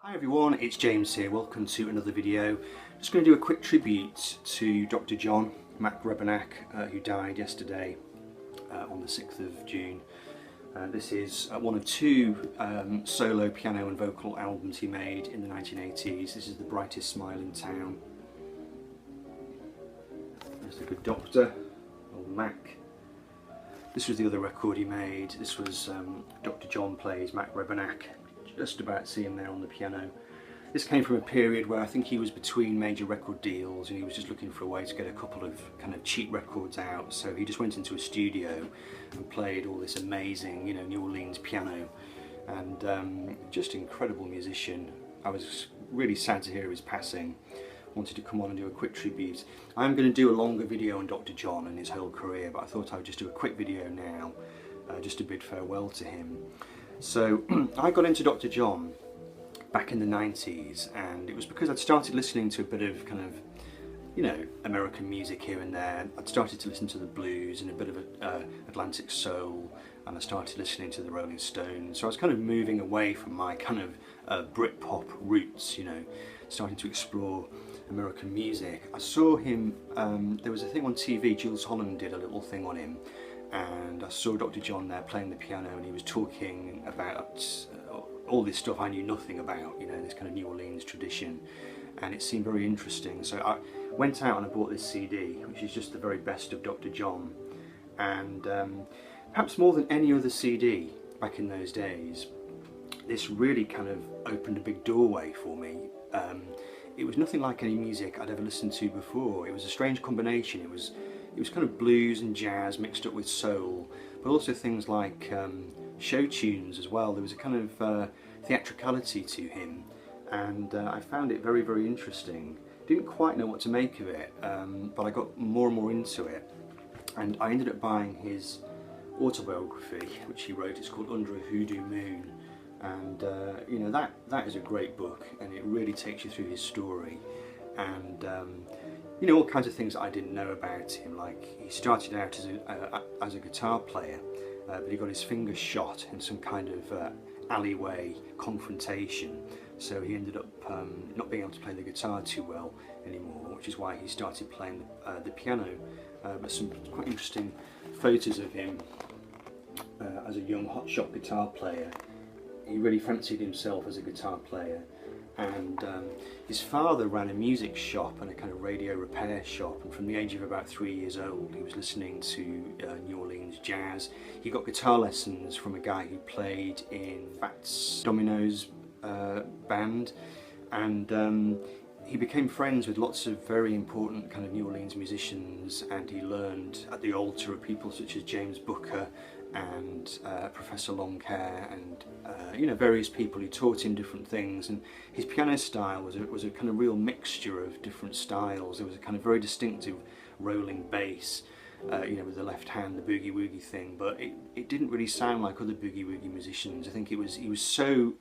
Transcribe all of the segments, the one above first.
Hi everyone, it's James here. Welcome to another video. Just going to do a quick tribute to Dr. John, Mac Rebennack, who died yesterday on the 6th of June. This is one of two solo piano and vocal albums he made in the 1980s. This is The Brightest Smile in Town. There's the good doctor, old Mac. This was the other record he made. This was Dr. John Plays Mac Rebennack. Just about to see him there on the piano. This came from a period where I think he was between major record deals and he was just looking for a way to get a couple of kind of cheap records out. So he just went into a studio and played all this amazing, New Orleans piano, and just incredible musician. I was really sad to hear his passing. Wanted to come on and do a quick tribute. I'm going to do a longer video on Dr. John and his whole career, but I thought I would just do a quick video now, just to bid farewell to him. So I got into Dr. John back in the 90s, and it was because I'd started listening to a bit of kind of, American music here and there. I'd started to listen to the blues and a bit of Atlantic soul, and I started listening to the Rolling Stones. So I was kind of moving away from my kind of Britpop roots, starting to explore American music. I saw him, there was a thing on TV, Jules Holland did a little thing on him, and I saw Dr. John there playing the piano, and he was talking about all this stuff I knew nothing about, this kind of New Orleans tradition, and it seemed very interesting. So I went out and I bought this CD, which is just the very best of Dr. John, and perhaps more than any other CD back in those days, this really kind of opened a big doorway for me. It was nothing like any music I'd ever listened to before. It was a strange combination. It was kind of blues and jazz mixed up with soul, but also things like show tunes as well. There was a kind of theatricality to him, and I found it very, very interesting. Didn't quite know what to make of it, but I got more and more into it, and I ended up buying his autobiography, which he wrote. It's called Under a Hoodoo Moon, and that is a great book, and it really takes you through his story, and all kinds of things that I didn't know about him. Like, he started out as a guitar player, but he got his fingers shot in some kind of alleyway confrontation, so he ended up not being able to play the guitar too well anymore, which is why he started playing the piano. But some quite interesting photos of him as a young hotshot guitar player. He really fancied himself as a guitar player, and his father ran a music shop and a kind of radio repair shop, and from the age of about 3 years old he was listening to New Orleans jazz. He got guitar lessons from a guy who played in Fats Domino's band, and he became friends with lots of very important kind of New Orleans musicians, and he learned at the altar of people such as James Booker and Professor Longhair, and various people who taught him different things. And his piano style was a kind of real mixture of different styles. There was a kind of very distinctive rolling bass, with the left hand, the boogie woogie thing, but it didn't really sound like other boogie woogie musicians. I think he was so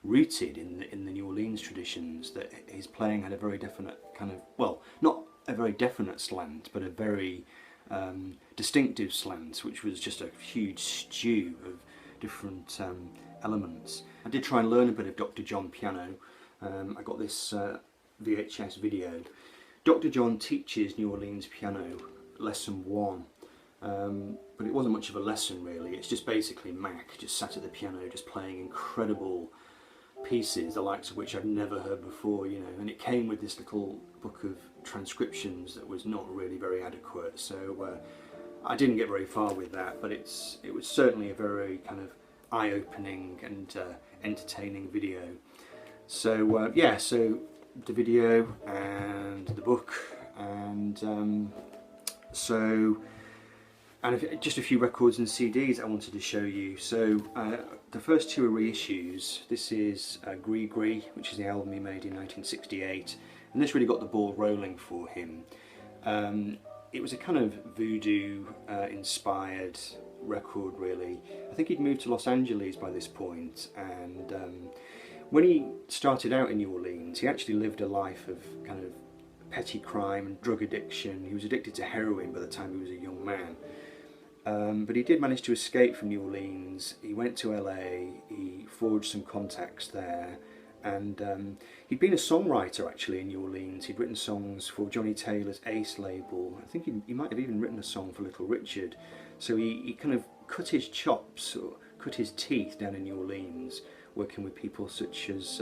rooted in the New Orleans traditions that his playing had a very definite kind of, well, not a very definite slant, but a very distinctive slant, which was just a huge stew of different elements. I did try and learn a bit of Dr. John piano. I got this VHS video. Dr. John teaches New Orleans piano lesson 1, but it wasn't much of a lesson really. It's just basically Mac just sat at the piano just playing incredible pieces, the likes of which I'd never heard before, and it came with this little book of transcriptions that was not really very adequate, so I didn't get very far with that, but it was certainly a very kind of eye-opening and entertaining video. So so the video and the book, and just a few records and CDs I wanted to show you. So the first two are reissues. This is Gris Gris, which is the album he made in 1968, and this really got the ball rolling for him. It was a kind of voodoo inspired record really. I think he'd moved to Los Angeles by this point, and when he started out in New Orleans he actually lived a life of kind of petty crime and drug addiction. He was addicted to heroin by the time he was a young man. But he did manage to escape from New Orleans. He went to LA, he forged some contacts there, And he'd been a songwriter actually in New Orleans. He'd written songs for Johnny Taylor's Ace label. I think he might have even written a song for Little Richard. So he kind of cut his chops, or cut his teeth down in New Orleans, working with people such as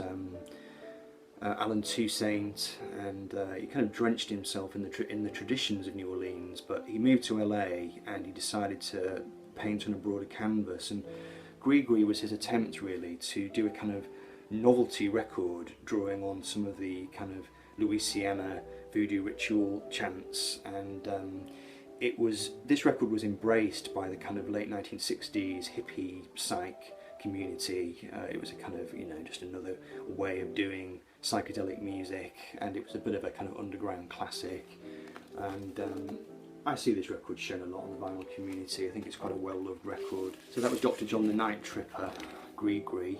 Alan Toussaint, and he kind of drenched himself in the traditions of New Orleans. But he moved to LA and he decided to paint on a broader canvas, and Gree was his attempt really to do a kind of novelty record drawing on some of the kind of Louisiana voodoo ritual chants, and this record was embraced by the kind of late 1960s hippie psych community. It was a kind of, just another way of doing psychedelic music, and it was a bit of a kind of underground classic. And I see this record shown a lot in the vinyl community. I think it's quite a well-loved record. So that was Dr. John the Night Tripper, Gree.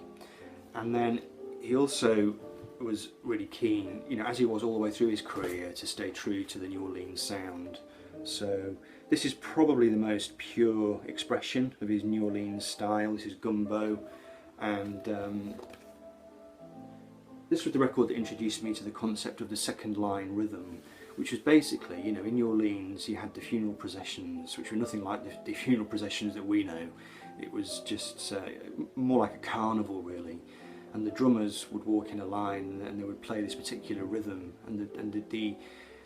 And then he also was really keen, as he was all the way through his career, to stay true to the New Orleans sound. So this is probably the most pure expression of his New Orleans style. This is Gumbo, and this was the record that introduced me to the concept of the second line rhythm, which was basically, in New Orleans you had the funeral processions, which were nothing like the funeral processions that we know. It was just more like a carnival really, and the drummers would walk in a line and they would play this particular rhythm, and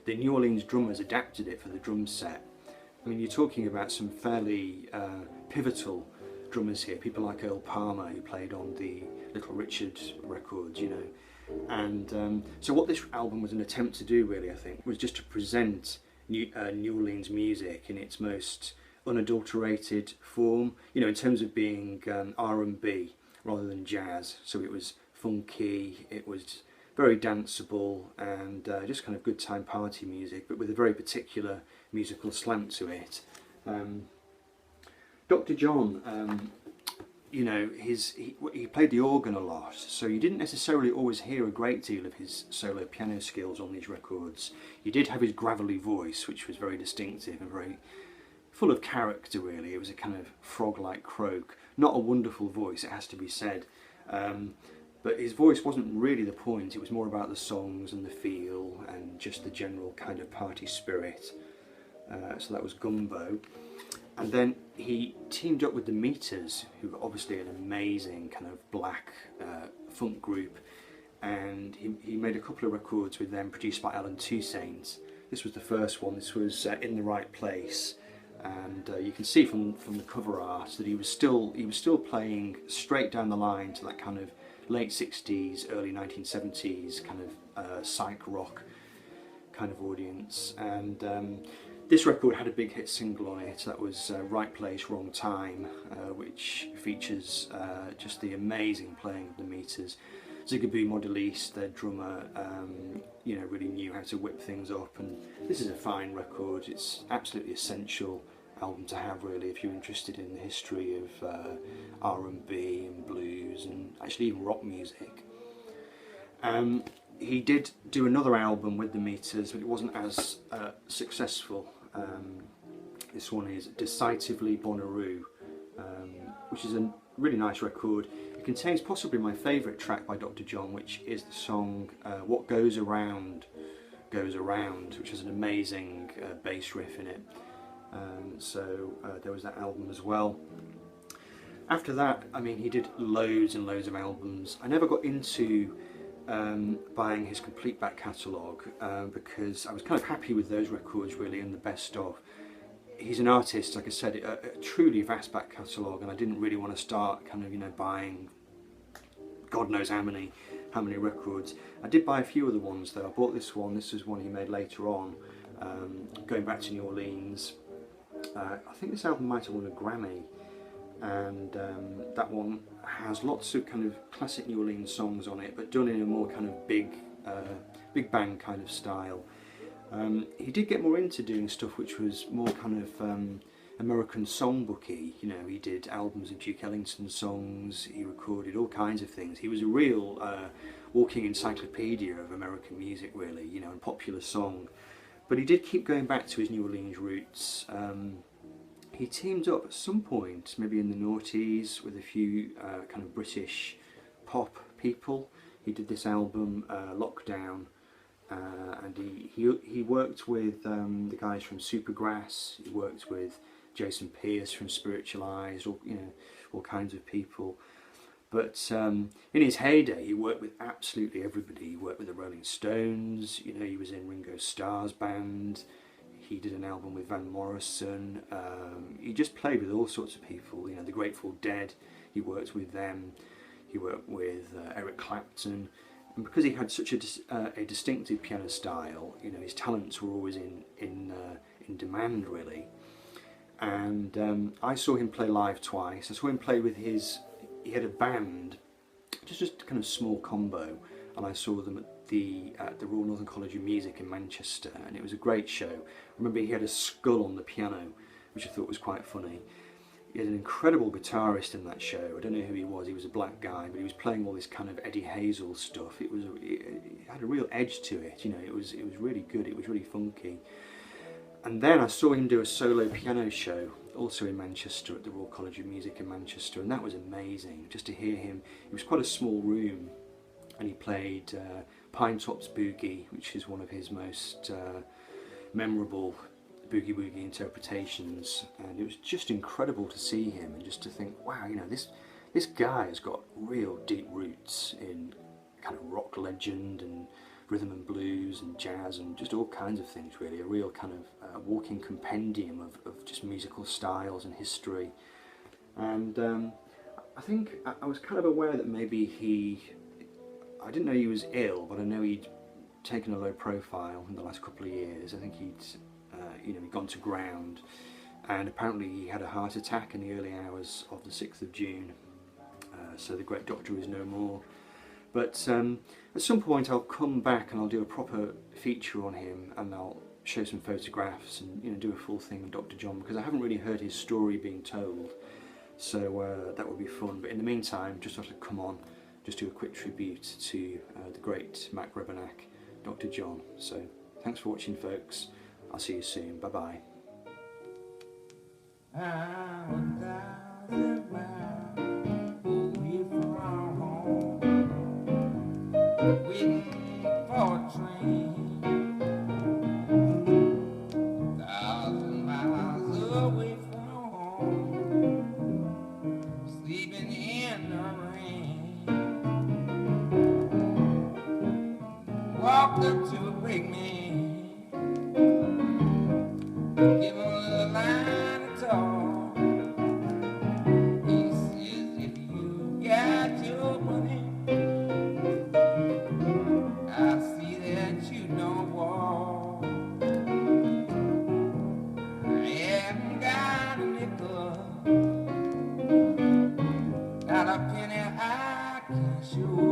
the New Orleans drummers adapted it for the drum set. I mean, you're talking about some fairly pivotal drummers here, people like Earl Palmer, who played on the Little Richard records, And so what this album was an attempt to do really, I think, was just to present New Orleans music in its most unadulterated form, in terms of being R&B rather than jazz. So it was funky, it was very danceable, and just kind of good time party music, but with a very particular musical slant to it. Dr. John, he played the organ a lot, so you didn't necessarily always hear a great deal of his solo piano skills on these records. You did have his gravelly voice, which was very distinctive and very full of character really. It was a kind of frog-like croak. Not a wonderful voice, it has to be said. But his voice wasn't really the point, it was more about the songs and the feel and just the general kind of party spirit. So that was Gumbo. And then he teamed up with the Meters, who were obviously an amazing kind of black funk group, and he made a couple of records with them produced by Alan Toussaint. This was the first one. This was In the Right Place, and you can see from the cover art that he was still playing straight down the line to that kind of late 60s, early 1970s kind of psych rock kind of audience. And this record had a big hit single on it. That was Right Place, Wrong Time, which features just the amazing playing of the Meters. Zigaboo Modelis, their drummer, really knew how to whip things up, and this is a fine record. It's absolutely essential album to have really if you're interested in the history of R&B and blues and actually even rock music. He did do another album with the Meters, but it wasn't as successful. This one is Decisively Bonnaroo, which is a really nice record. It contains possibly my favourite track by Dr. John, which is the song What Goes Around Goes Around, which has an amazing bass riff in it. So there was that album as well. After that, I mean, he did loads and loads of albums. I never got into buying his complete back catalogue because I was kind of happy with those records really and the best of. He's an artist, like I said, a truly vast back catalogue, and I didn't really want to start kind of buying God knows how many records. I did buy a few other ones though. I bought this one. This is one he made later on, going back to New Orleans. I think this album might have won a Grammy, and that one has lots of kind of classic New Orleans songs on it, but done in a more kind of big band kind of style. He did get more into doing stuff which was more kind of American songbooky. He did albums of Duke Ellington songs, he recorded all kinds of things. He was a real walking encyclopedia of American music really, and popular song. But he did keep going back to his New Orleans roots. He teamed up at some point, maybe in the noughties, with a few kind of British pop people. He did this album, Lockdown, and he worked with the guys from Supergrass. He worked with Jason Pierce from Spiritualized, all kinds of people. But in his heyday, he worked with absolutely everybody. He worked with the Rolling Stones. He was in Ringo Starr's band. He did an album with Van Morrison. He just played with all sorts of people. The Grateful Dead. He worked with them. He worked with Eric Clapton. And because he had such a distinctive piano style, his talents were always in demand, really. And I saw him play live twice. I saw him play with he had a band, just a kind of small combo, and I saw them at the Royal Northern College of Music in Manchester, and it was a great show. I remember he had a skull on the piano, which I thought was quite funny. He had an incredible guitarist in that show. I don't know who he was a black guy, but he was playing all this kind of Eddie Hazel stuff. It had a real edge to it, it was really good, it was really funky. And then I saw him do a solo piano show, also in Manchester, at the Royal College of Music in Manchester, and that was amazing, just to hear him. It was quite a small room, and he played Pinetops Boogie, which is one of his most memorable boogie woogie interpretations, and it was just incredible to see him, and just to think, wow, this guy has got real deep roots in kind of rock legend and rhythm and blues and jazz and just all kinds of things, really. A real kind of walking compendium of just musical styles and history. And I think I was kind of aware that maybe I didn't know he was ill, but I know he'd taken a low profile in the last couple of years. I think he'd gone to ground, and apparently he had a heart attack in the early hours of the 6th of June. So the great doctor is no more. But at some point I'll come back and I'll do a proper feature on him, and I'll show some photographs and do a full thing on Dr. John, because I haven't really heard his story being told. So that would be fun. But in the meantime, just thought I'd come on, just do a quick tribute to the great Mac Rebennack, Dr. John. So thanks for watching, folks. I'll see you soon. Bye bye. Waiting for a train, 1,000 miles away from home, sleeping in the rain. Walked up to a brakeman, give him a little line to talk. He says, if you got your money, I see that you don't walk. I haven't got a nickel, not a penny I can show.